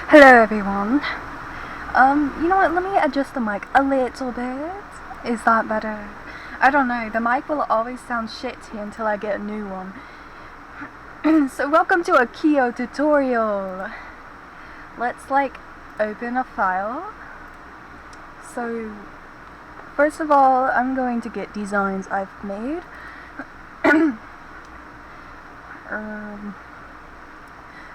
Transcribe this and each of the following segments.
Hello everyone. You know what, let me adjust the mic a little bit. Is that better? I don't know, the mic will always sound shitty until I get a new one. So welcome to a Kyo tutorial. Let's open a file. So first of all, I'm going to get designs I've made.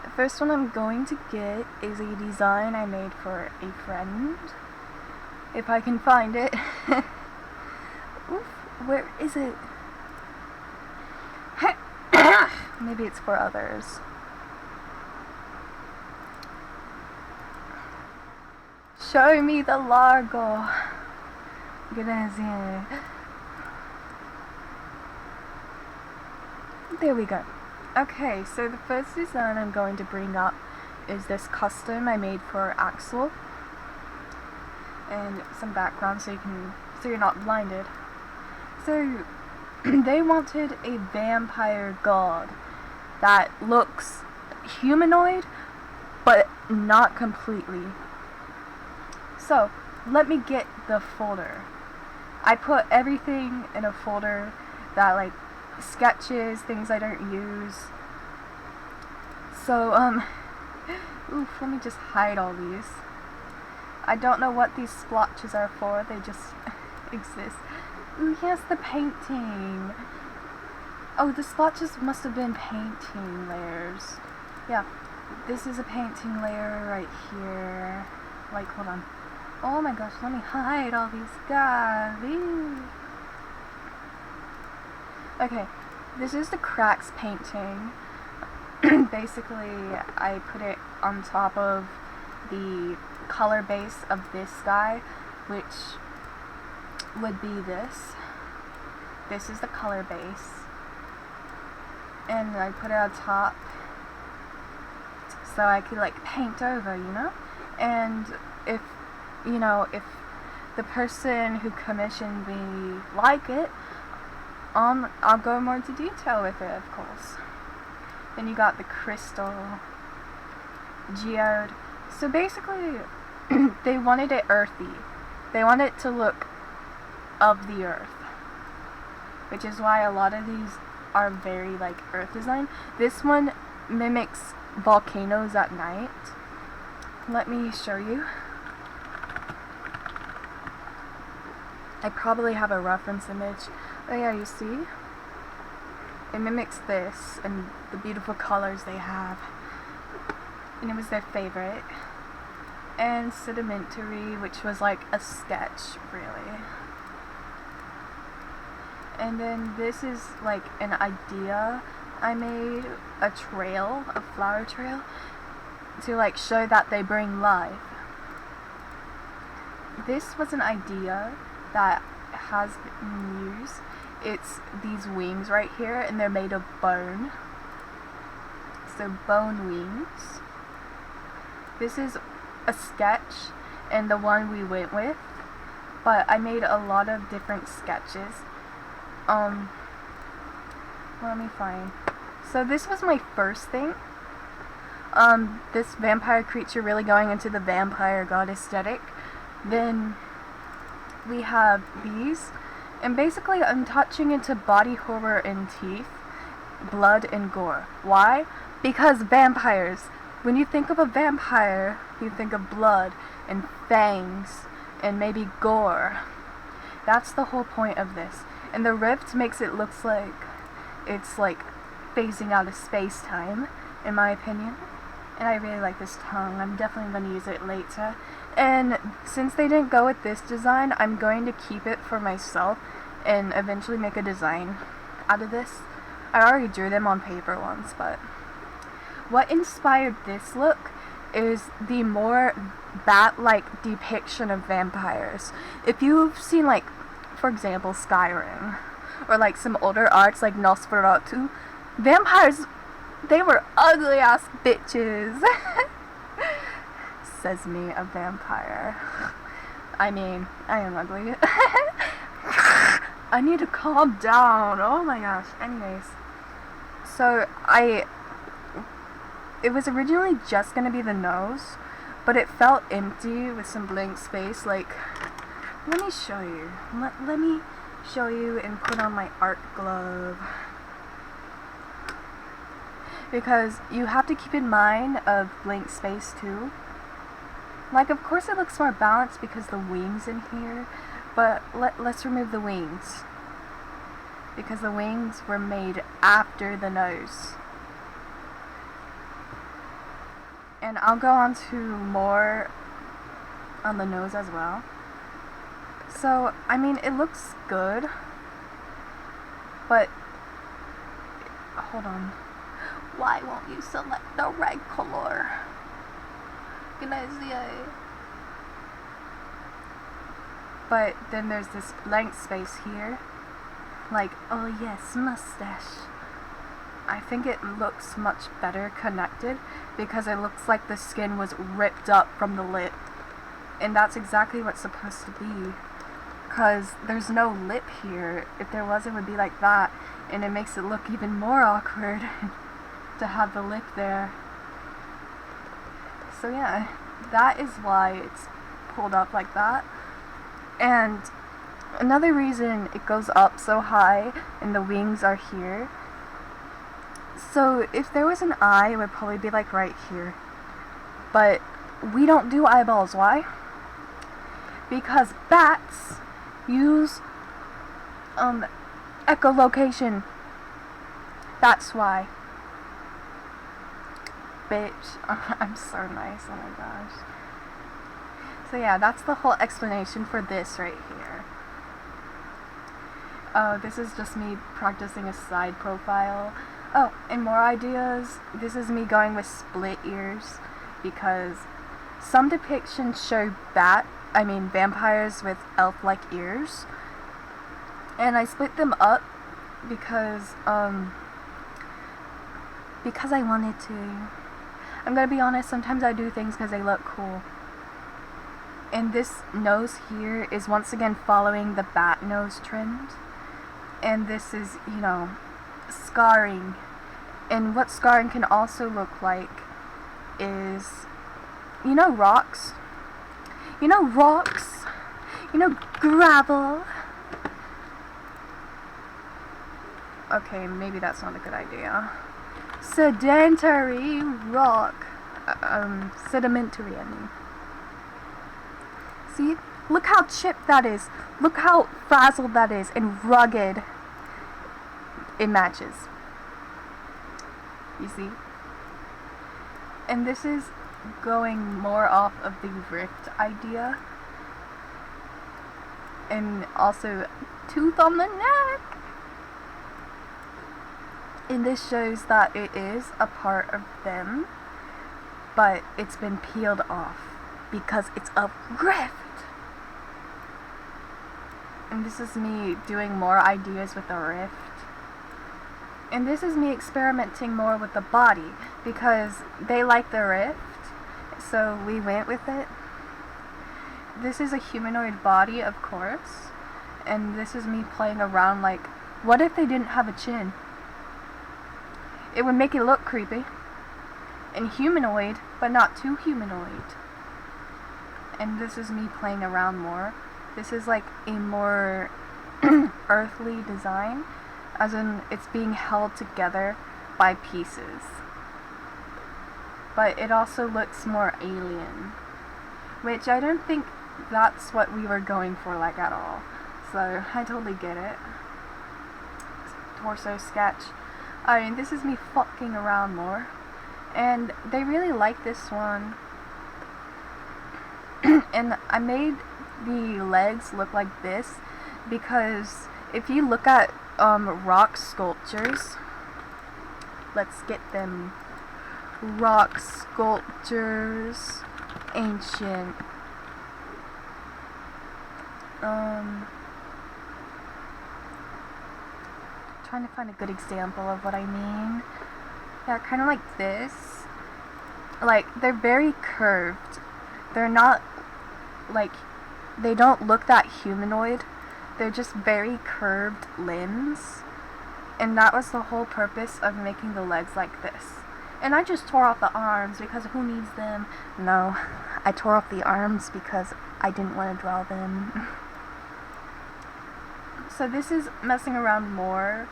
The first one I'm going to get is a design I made for a friend. If I can find it. Oof, where is it? Maybe it's for others. Show me the logo. Grazie. There we go. Okay, so the first design I'm going to bring up is this custom I made for Axel, and some background so you're not blinded. So they wanted a vampire god that looks humanoid but not completely. So let me get the folder. I put everything in a folder that sketches, things I don't use. So oof, let me just hide all these. I don't know what these splotches are for, they just exist. Ooh, here's the painting. Oh, the splotches must have been painting layers. Yeah, this is a painting layer right here. Hold on. Oh my gosh, let me hide all these guys. Okay, this is the cracks painting. Basically, I put it on top of the color base of this guy, which would be this. This is the color base. And I put it on top so I could paint over, you know? And if the person who commissioned me like it, I'll go more into detail with it, of course. Then you got the crystal geode. So basically, they wanted it earthy. They want it to look of the earth, which is why a lot of these are very earth design. This one mimics volcanoes at night. Let me show you. I probably have a reference image. Oh yeah, you see? It mimics this and the beautiful colors they have. And it was their favorite. And sedimentary, which was a sketch, really. And then this is an idea I made, a trail, a flower trail, to show that they bring life. This was an idea that has been used. It's these wings right here, and they're made of bone. So bone wings. This is a sketch and the one we went with, but I made a lot of different sketches. Let me find. So this was my first thing. This vampire creature really going into the vampire god aesthetic. Then we have these, and basically I'm touching into body horror and teeth, blood and gore. Why? Because vampires. When you think of a vampire, you think of blood and fangs and maybe gore. That's the whole point of this. And the rift makes it look like it's phasing out of space-time, in my opinion. And I really like this tongue. I'm definitely going to use it later. And since they didn't go with this design, I'm going to keep it for myself and eventually make a design out of this. I already drew them on paper once, but what inspired this look is the more bat-like depiction of vampires. If you've seen for example, Skyrim, or some older arts like Nosferatu, vampires, they were ugly ass bitches. Says me, a vampire. I mean, I am ugly. I need to calm down. Oh my gosh. Anyways, so it was originally just gonna be the nose, but it felt empty with some blank space. Like, let me show you. Let me show you and put on my art glove. Because you have to keep in mind of blank space too. Like, of course it looks more balanced because the wings in here, but let's remove the wings. Because the wings were made after the nose. And I'll go on to more on the nose as well. So, I mean, it looks good, but hold on. Why won't you select the right color? Can I see it? But then there's this blank space here. Like, oh yes, mustache. I think it looks much better connected because it looks like the skin was ripped up from the lip. And that's exactly what's supposed to be. Because there's no lip here. If there was, it would be like that. And it makes it look even more awkward to have the lip there. So yeah, that is why it's pulled up like that. And another reason it goes up so high and the wings are here. So if there was an eye, it would probably be like right here. But we don't do eyeballs. Why? Because bats use echolocation. That's why. Bitch. I'm so nice. Oh my gosh. So yeah, that's the whole explanation for this right here. This is just me practicing a side profile. Oh, and more ideas. This is me going with split ears because some depictions show vampires with elf-like ears. And I split them up because I wanted to. I'm gonna be honest, sometimes I do things because they look cool. And this nose here is once again following the bat nose trend. And this is, you know, scarring. And what scarring can also look like is, you know, rocks? You know, rocks? You know, gravel? Okay, maybe that's not a good idea. Sedentary rock. Sedimentary, I mean. See? Look how chipped that is. Look how frazzled that is and rugged it matches. You see? And this is going more off of the rift idea. And also tooth on the neck. And this shows that it is a part of them, but it's been peeled off because it's a rift. And this is me doing more ideas with the rift. And this is me experimenting more with the body because they like the rift, so we went with it. This is a humanoid body, of course, and this is me playing around like, what if they didn't have a chin? It would make it look creepy and humanoid, but not too humanoid. And this is me playing around more. This is like a more earthly design, as in it's being held together by pieces. But it also looks more alien, which I don't think that's what we were going for like at all. So I totally get it. Torso sketch. I mean, this is me fucking around more. And they really like this one. And I made the legs look like this because if you look at rock sculptures, let's get them. Rock sculptures, ancient. Trying to find a good example of what I mean. Yeah, kind of like this. Like, they're very curved. They're not, like, they don't look that humanoid. They're just very curved limbs. And that was the whole purpose of making the legs like this. And I just tore off the arms because who needs them? No, I tore off the arms because I didn't want to draw them. So this is messing around more,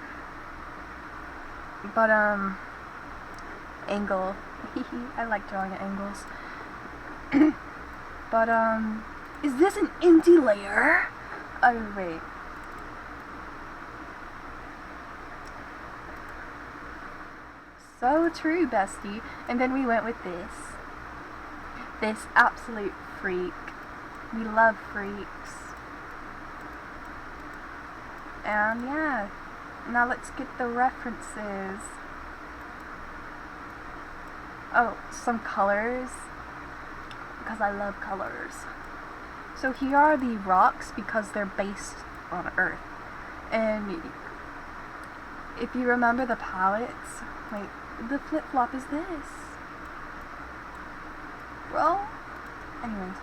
but angle. I like drawing at angles. But is this an empty layer? Oh wait. So true, bestie. And then we went with this. This absolute freak. We love freaks. And yeah, now let's get the references. Oh, some colors, because I love colors. So here are the rocks because they're based on Earth. And if you remember the palettes, wait, the flip-flop is this. Well, anyways,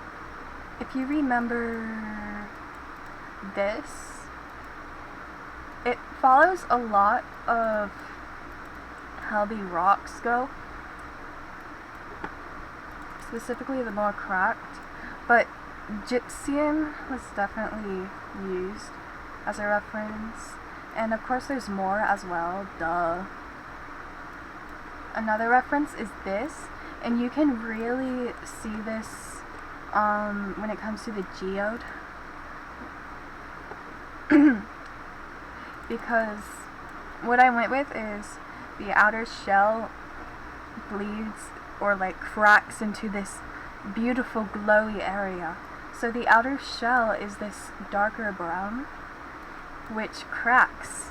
if you remember this, it follows a lot of how the rocks go, specifically the more cracked, but gypsum was definitely used as a reference, and of course there's more as well, duh. Another reference is this, and you can really see this when it comes to the geode. Because what I went with is the outer shell bleeds or like cracks into this beautiful glowy area. So the outer shell is this darker brown, which cracks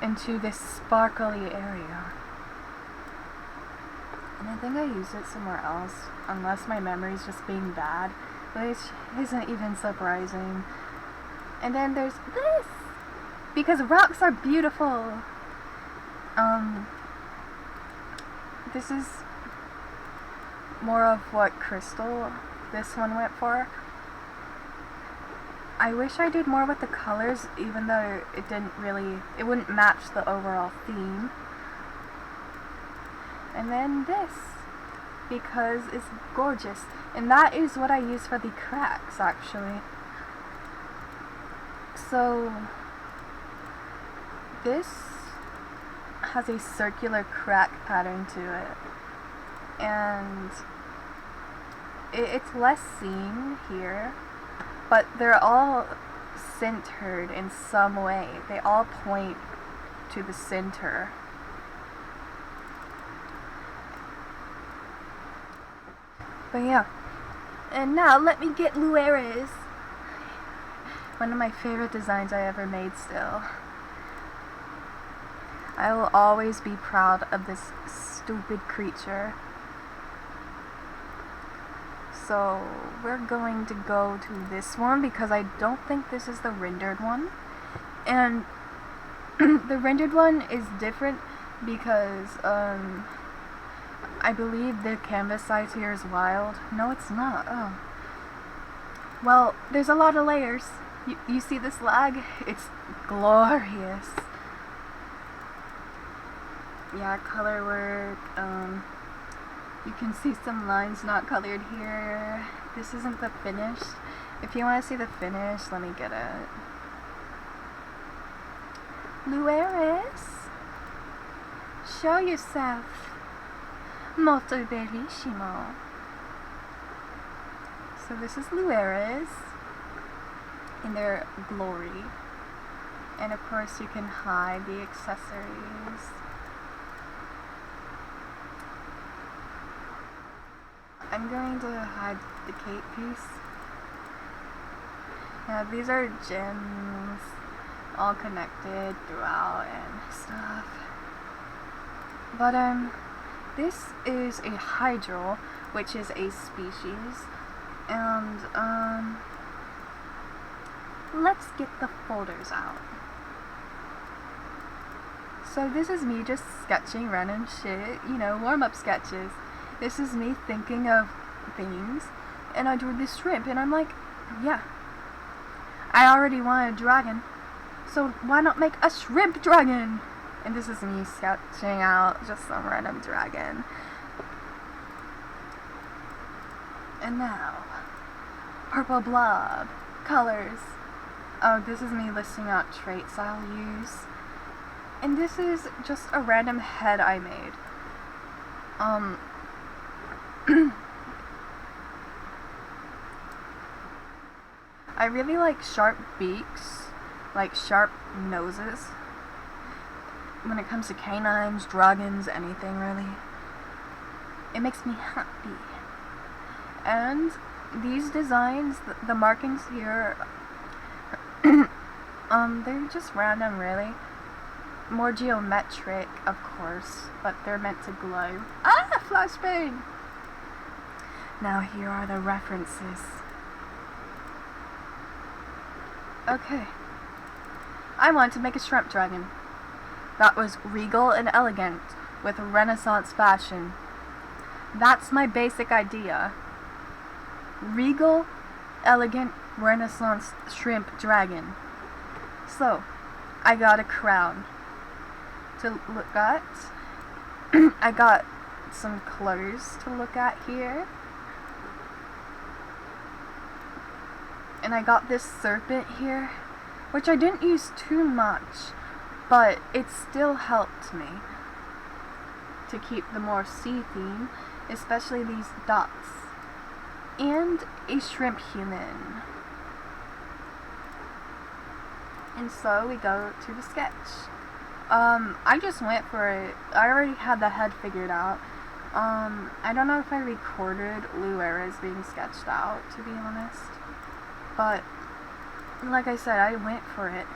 into this sparkly area. And I think I used it somewhere else, unless my memory's just being bad, which isn't even surprising. And then there's this! Because rocks are beautiful! This is more of what crystal this one went for. I wish I did more with the colors, even though it wouldn't match the overall theme. And then this, because it's gorgeous. And that is what I use for the cracks, actually. So this has a circular crack pattern to it, and it's less seen here, but they're all centered in some way. They all point to the center. But yeah, and now let me get Lueriz. One of my favorite designs I ever made still. I will always be proud of this stupid creature. So we're going to go to this one because I don't think this is the rendered one. And the rendered one is different because I believe the canvas size here is wild. No, it's not. Oh. Well, there's a lot of layers. You see this lag? It's glorious. Yeah, color work. You can see some lines not colored here. This isn't the finished. If you want to see the finish, let me get it. Lueriz, show yourself. Molto bellissimo. So this is Lueriz in their glory. And of course you can hide the accessories. I'm going to hide the cape piece. Yeah, these are gems all connected throughout and stuff. But this is a hydral, which is a species. And let's get the folders out. So this is me just sketching random shit, you know, warm-up sketches. This is me thinking of things, and I drew this shrimp, and I'm like, yeah, I already want a dragon, so why not make a shrimp dragon? And this is me sketching out just some random dragon. And now, purple blob, colors. Oh, this is me listing out traits I'll use. And this is just a random head I made. I really like sharp beaks, like sharp noses. When it comes to canines, dragons, anything really. It makes me happy. And these designs, the markings here, they're just random really. More geometric, of course, but they're meant to glow. Ah! Flashbang! Now here are the references. Okay. I wanted to make a shrimp dragon that was regal and elegant with Renaissance fashion. That's my basic idea. Regal, elegant, Renaissance shrimp dragon. So, I got a crown to look at. I got some colors to look at here. And I got this serpent here, which I didn't use too much, but it still helped me to keep the more sea theme, especially these dots. And a shrimp human. And so we go to the sketch. I just went for it. I already had the head figured out. I don't know if I recorded Lueriz being sketched out, to be honest. But, like I said, I went for it.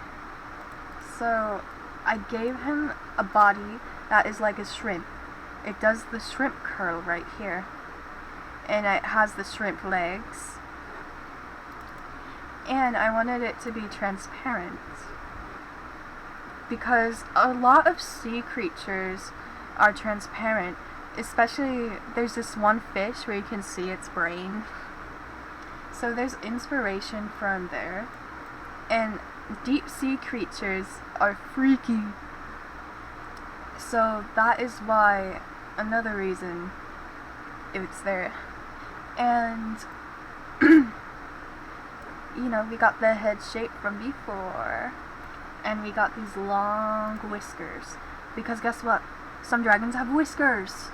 So, I gave him a body that is like a shrimp. It does the shrimp curl right here. And it has the shrimp legs. And I wanted it to be transparent. Because a lot of sea creatures are transparent. Especially, there's this one fish where you can see its brain. So there's inspiration from there. And deep sea creatures are freaky. So that is why, another reason it's there. And, you know, we got the head shape from before. And we got these long whiskers. Because guess what? Some dragons have whiskers.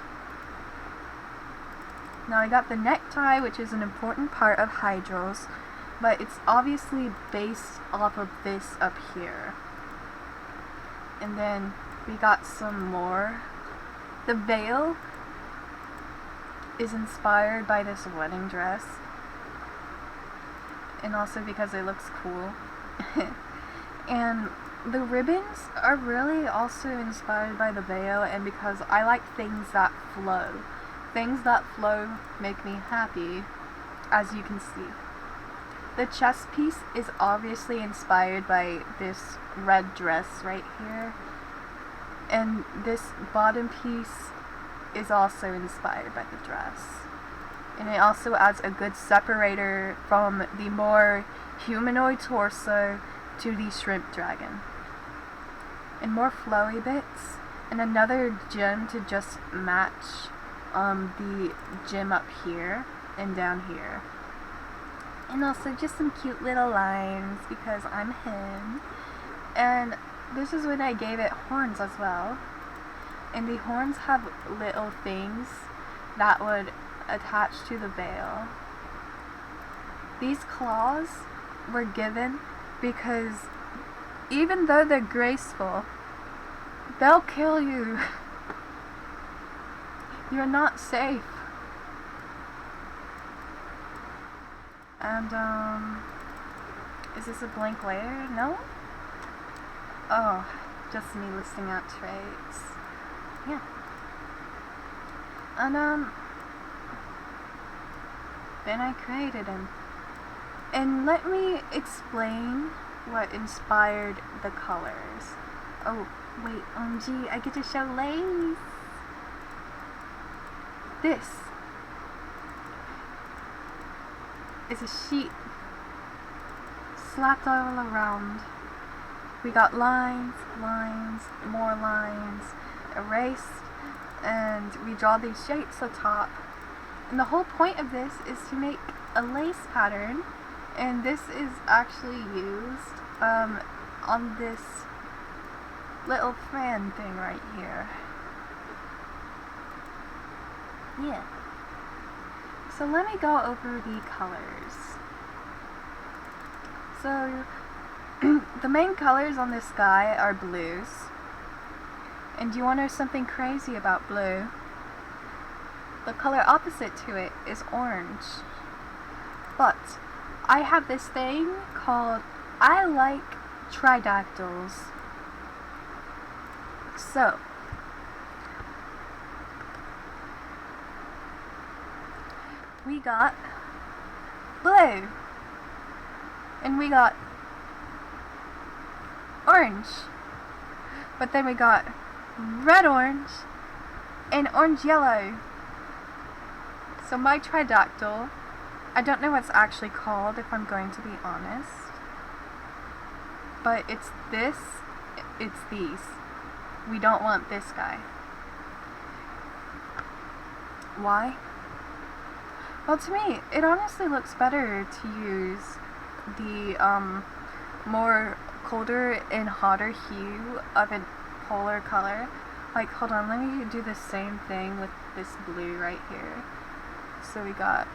Now I got the necktie, which is an important part of hydros, but it's obviously based off of this up here. And then we got some more. The veil is inspired by this wedding dress, and also because it looks cool. And the ribbons are really also inspired by the veil, and because I like things that flow. Things that flow make me happy, as you can see. The chest piece is obviously inspired by this red dress right here. And this bottom piece is also inspired by the dress. And it also adds a good separator from the more humanoid torso to the shrimp dragon. And more flowy bits. And another gem to just match the gem up here and down here. And also just some cute little lines because I'm him. And this is when I gave it horns as well. And the horns have little things that would attach to the veil. These claws were given because even though they're graceful, they'll kill you. You're not safe. And, is this a blank layer? No? Oh, just me listing out traits. Yeah. And, then I created him. And let me explain what inspired the colors. Oh, wait, OMG, I get to show lace. This is a sheet slapped all around. We got lines, lines, more lines, erased, and we draw these shapes atop. And the whole point of this is to make a lace pattern, and this is actually used on this little fan thing right here. Yeah. So let me go over the colors. So the main colors on this guy are blues. And do you want to know something crazy about blue? The color opposite to it is orange. But I have this thing called I like tridactyls. So we got blue, and we got orange, but then we got red orange and orange yellow. So my tridactyl, I don't know what's actually called if I'm going to be honest, but it's this, it's these. We don't want this guy. Why? Well, to me, it honestly looks better to use the more colder and hotter hue of a polar color. Like, hold on, let me do the same thing with this blue right here. So we got,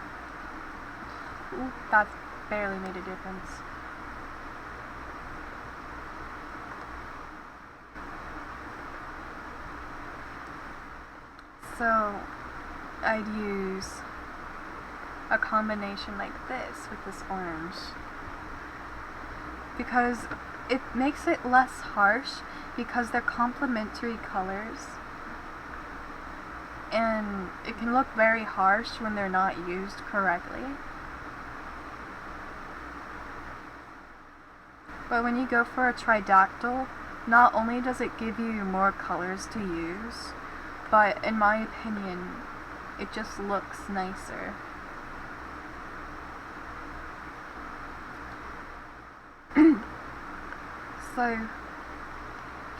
ooh, that barely made a difference. So I'd use a combination like this with this orange, because it makes it less harsh because they're complementary colors, and it can look very harsh when they're not used correctly. But when you go for a tridactyl, not only does it give you more colors to use, but in my opinion, it just looks nicer. So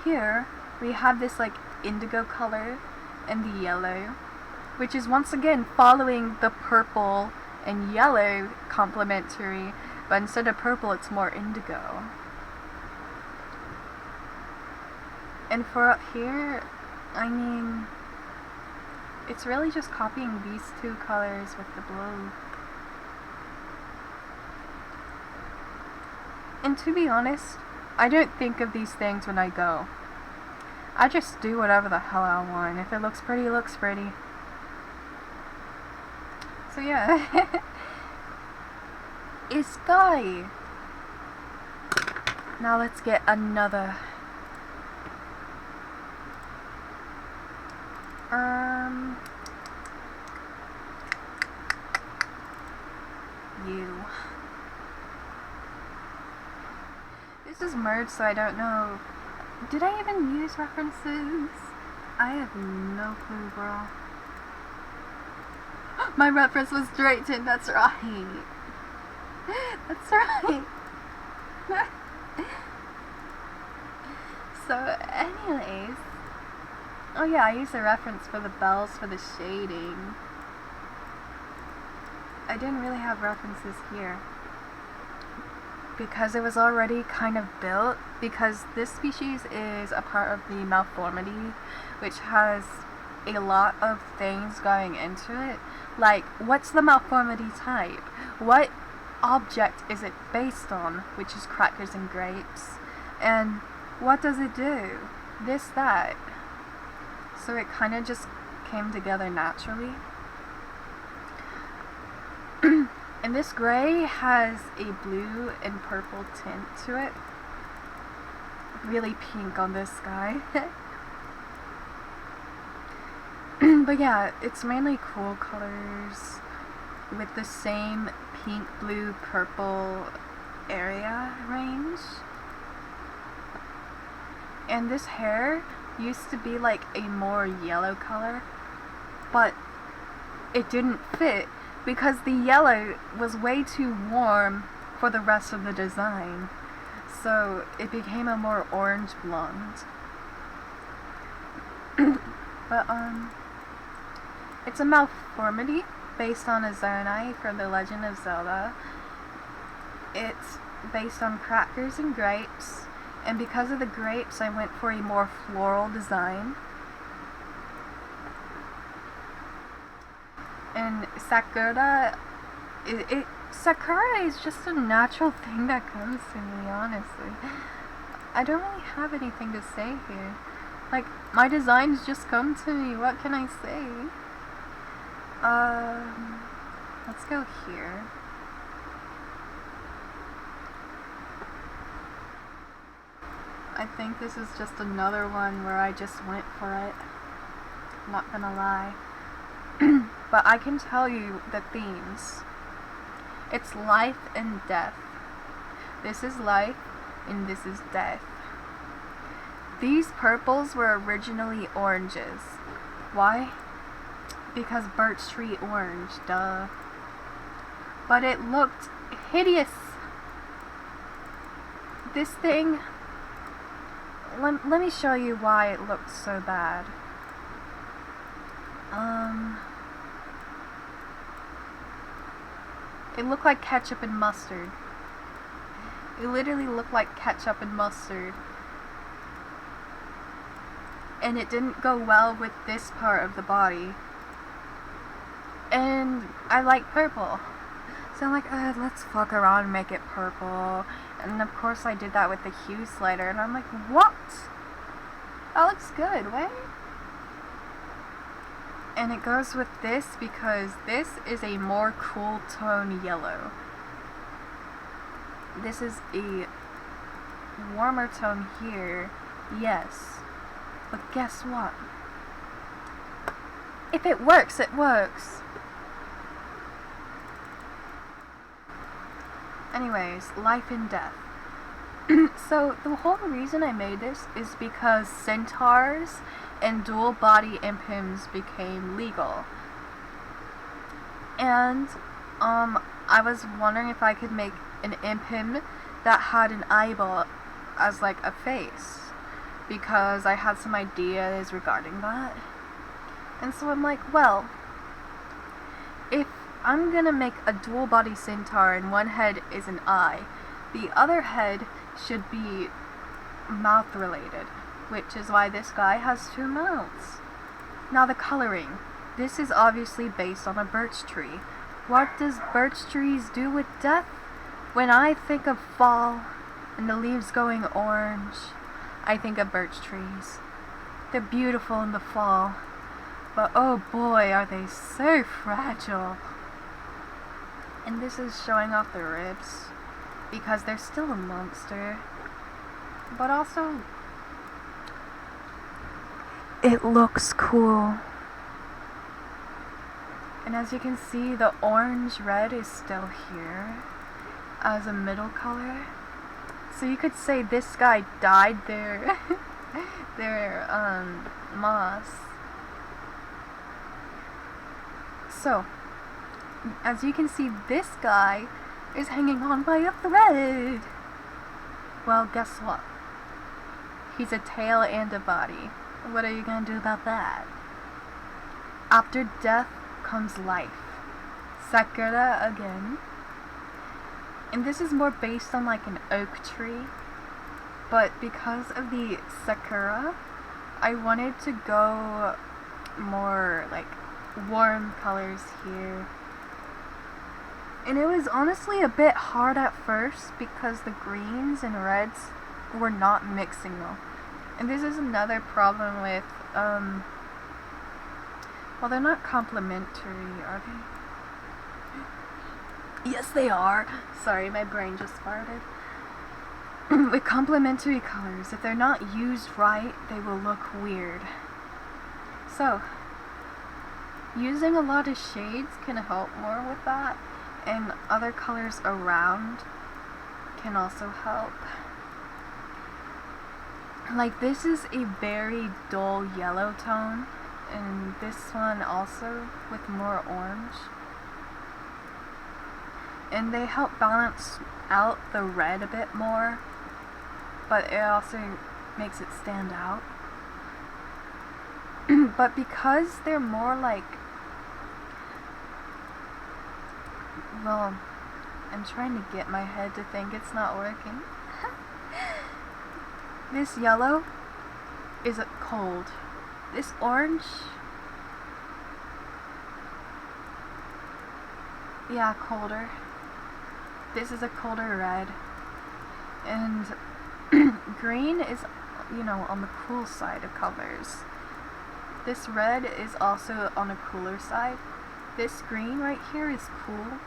here we have this like indigo color and the yellow, which is once again following the purple and yellow complementary, but instead of purple it's more indigo. And for up here, I mean, it's really just copying these two colors with the blue. And to be honest, I don't think of these things when I go. I just do whatever the hell I want. If it looks pretty, it looks pretty. So yeah. It's sky. Now let's get another. You. This is merged, so I don't know. Did I even use references? I have no clue, bro. My reference was Drayton, that's right. That's right. So, anyways. Oh yeah, I used a reference for the bells for the shading. I didn't really have references here, because it was already kind of built, because this species is a part of the malformity, which has a lot of things going into it. Like, what's the malformity type? What object is it based on, which is crackers and grapes? And what does it do? This, that. So it kind of just came together naturally. And this gray has a blue and purple tint to it. Really pink on this guy. But yeah, it's mainly cool colors with the same pink, blue, purple area range. And this hair used to be like a more yellow color, but it didn't fit because the yellow was way too warm for the rest of the design. So it became a more orange blonde. But it's a malformity, based on a zonai for The Legend of Zelda. It's based on crackers and grapes, and because of the grapes I went for a more floral design. And Sakura, Sakura is just a natural thing that comes to me, honestly. I don't really have anything to say here. Like, my designs just come to me, what can I say? Let's go here. I think this is just another one where I just went for it. I'm not gonna lie. But I can tell you the themes. It's life and death. This is life and this is death. These purples were originally oranges. Why? Because birch tree orange, duh. But it looked hideous. This thing, let me show you why it looked so bad. It looked like ketchup and mustard. It literally looked like ketchup and mustard. And it didn't go well with this part of the body. And I like purple. So I'm like, let's fuck around and make it purple. And of course I did that with the hue slider. And I'm like, what? That looks good, wait. And it goes with this because this is a more cool tone yellow. This is a warmer tone here, yes. But guess what? If it works, it works. Anyways, life and death. So the whole reason I made this is because centaurs and dual body impims became legal. And I was wondering if I could make an impim that had an eyeball as like a face, because I had some ideas regarding that. And so I'm like, well, if I'm gonna make a dual body centaur and one head is an eye, the other head should be mouth related, which is why this guy has two mouths. Now the coloring. This is obviously based on a birch tree. What does birch trees do with death? When I think of fall and the leaves going orange, I think of birch trees. They're beautiful in the fall, but oh boy are they so fragile. And this is showing off the ribs, because they're still a monster, but also it looks cool. And as you can see, the orange red is still here as a middle color. So you could say this guy dyed their moss. So as you can see, this guy is hanging on by a thread. Well, guess what? He's a tail and a body. What are you gonna do about that? After death comes life. Sakura again. And this is more based on like an oak tree. But because of the sakura, I wanted to go more like warm colors here. And it was honestly a bit hard at first because the greens and reds were not mixing well. And this is another problem with, well, they're not complementary, are they? Yes, they are. Sorry, my brain just farted. With complementary colors, if they're not used right, they will look weird. So, using a lot of shades can help more with that. And other colors around can also help. Like this is a very dull yellow tone, and this one also with more orange. And they help balance out the red a bit more, but it also makes it stand out. But because they're more like Well, I'm trying to get my head to think it's not working. This yellow is cold. This orange, yeah, colder. This is a colder red. And green is, you know, on the cool side of colors. This red is also on a cooler side. This green right here is cool.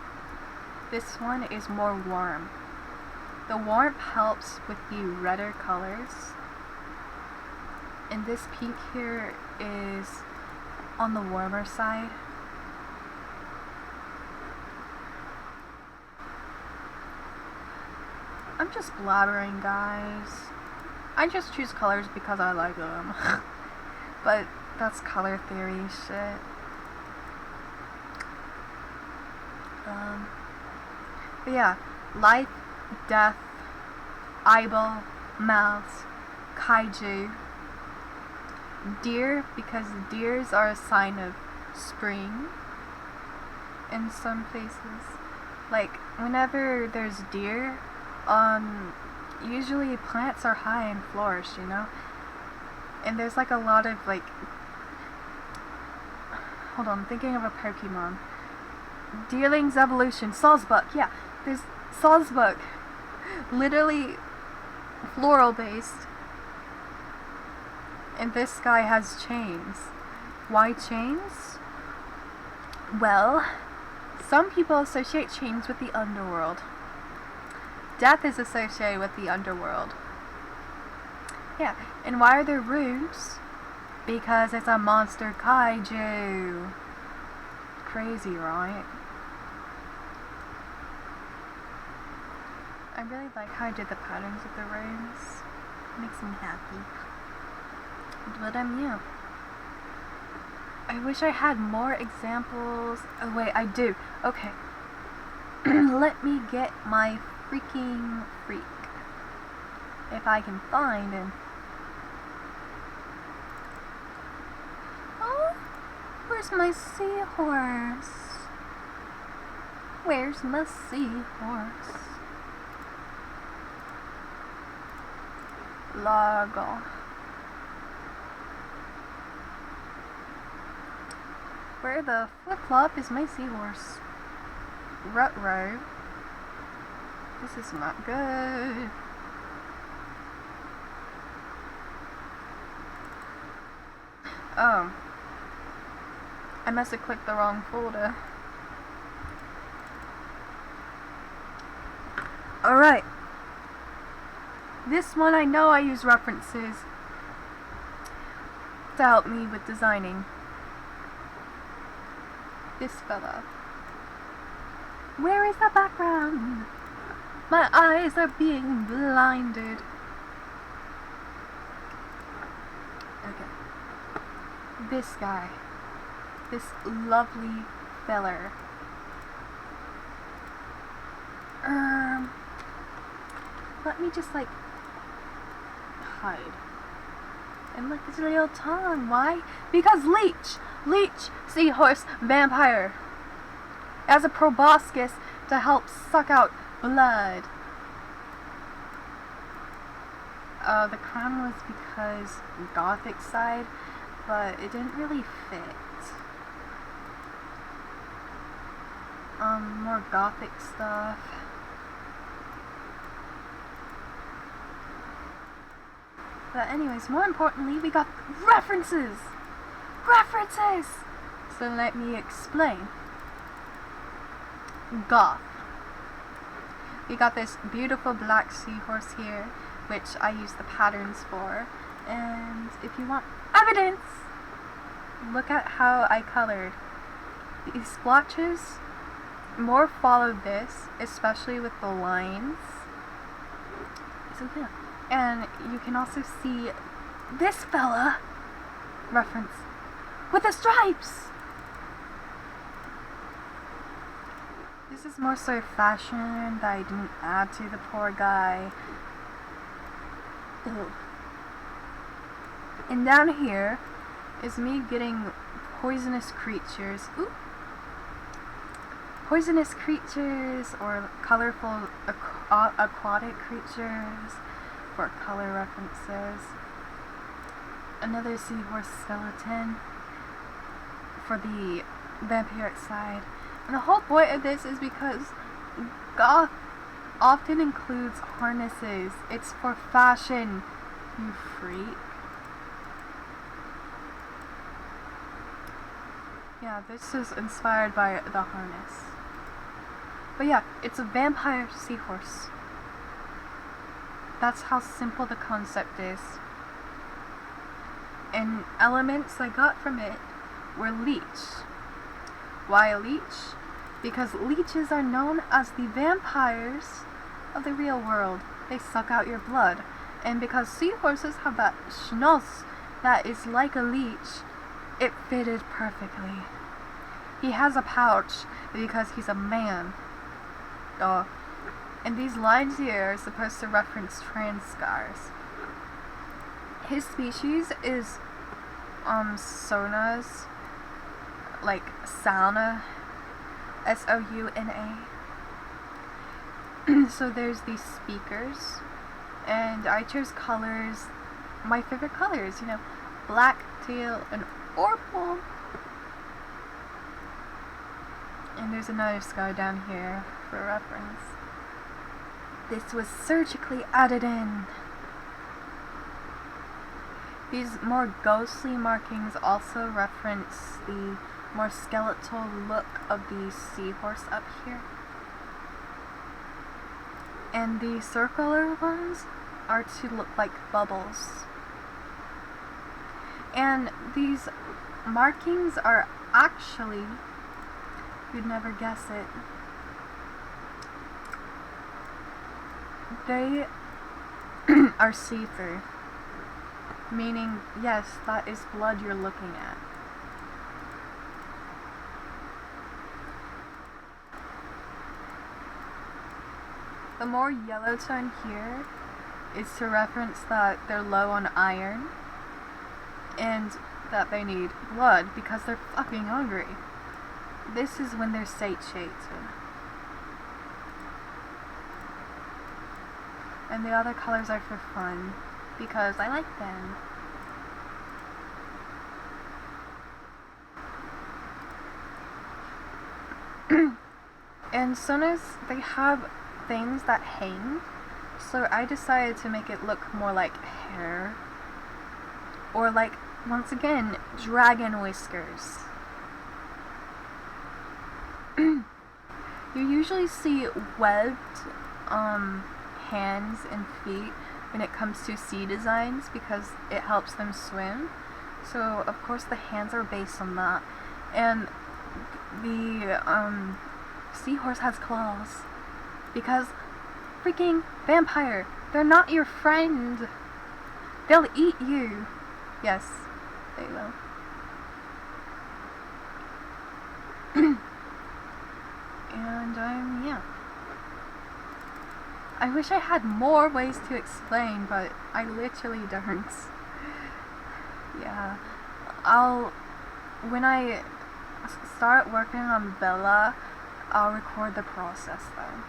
This one is more warm. The warmth helps with the redder colors. And this pink here is on the warmer side. I'm just blabbering, guys. I just choose colors because I like them. But that's color theory shit. But yeah, life, death, eyeball, mouths, kaiju, deer, because deers are a sign of spring in some places. Like, whenever there's deer, usually plants are high and flourish, you know? And there's like a lot of like, hold on, I'm thinking of a Pokemon. Deerling's evolution, Sawsbuck, yeah, there's Sawsbuck, literally floral based. And this guy has chains. Why chains? Well, some people associate chains with the underworld. Death is associated with the underworld. Yeah, and why are there runes? Because it's a monster kaiju. Crazy, right? I really like how I did the patterns of the runes. It makes me happy. But yeah. I wish I had more examples. Oh wait, I do. Okay. Let me get my freaking freak. If I can find him. Oh, where's my seahorse? Where's my seahorse? Largo. Where the flip-flop is my seahorse? Ruh-roh. This is not good. Oh. I must have clicked the wrong folder. Alright. This one I know I use references to help me with designing. This fella. Where is the background? My eyes are being blinded. Okay. This guy. This lovely feller. Let me just like hide. And look at his little tongue. Why? Because leech! Leech! Seahorse! Vampire! As a proboscis to help suck out blood. The crown was because gothic side, but it didn't really fit. More gothic stuff. But anyways, more importantly, we got references! References! So let me explain. Goth. We got this beautiful black seahorse here, which I use the patterns for. And if you want evidence, look at how I colored. These splotches more follow this, especially with the lines. So yeah. And you can also see this fella reference with the stripes. This is more so fashion that I didn't add to the poor guy. Ugh. And down here is me getting poisonous creatures. Ooh. poisonous creatures or colorful aquatic creatures for color references. Another seahorse skeleton for the vampiric side. And the whole point of this is because goth often includes harnesses. It's for fashion, you freak. Yeah, this is inspired by the harness. But yeah, it's a vampire seahorse. That's how simple the concept is. And elements I got from it were leech. Why a leech? Because leeches are known as the vampires of the real world. They suck out your blood. And because seahorses have that schnoz that is like a leech, it fitted perfectly. He has a pouch because he's a man. Duh. And these lines here are supposed to reference trans scars. His species is Sona's, like sauna, S-O-U-N-A. So there's these speakers, and I chose colors, my favorite colors, you know, black, teal, and purple. And there's another scar down here for reference. This was surgically added in. These more ghostly markings also reference the more skeletal look of the seahorse up here. And the circular ones are to look like bubbles. And these markings are actually, you'd never guess it, they are see-through. Meaning, yes, that is blood you're looking at. The more yellow tone here is to reference that they're low on iron and that they need blood because they're fucking hungry. This is when they're satiated. And the other colors are for fun because I like them. And Sonas, they have things that hang, so I decided to make it look more like hair, or like, once again, dragon whiskers. You usually see webbed hands and feet when it comes to sea designs because it helps them swim, so of course the hands are based on that. And the seahorse has claws because freaking vampire, they're not your friend. They'll eat you. Yes, they will. And yeah. I wish I had more ways to explain, but I literally don't. Yeah. When I start working on Bella, I'll record the process though.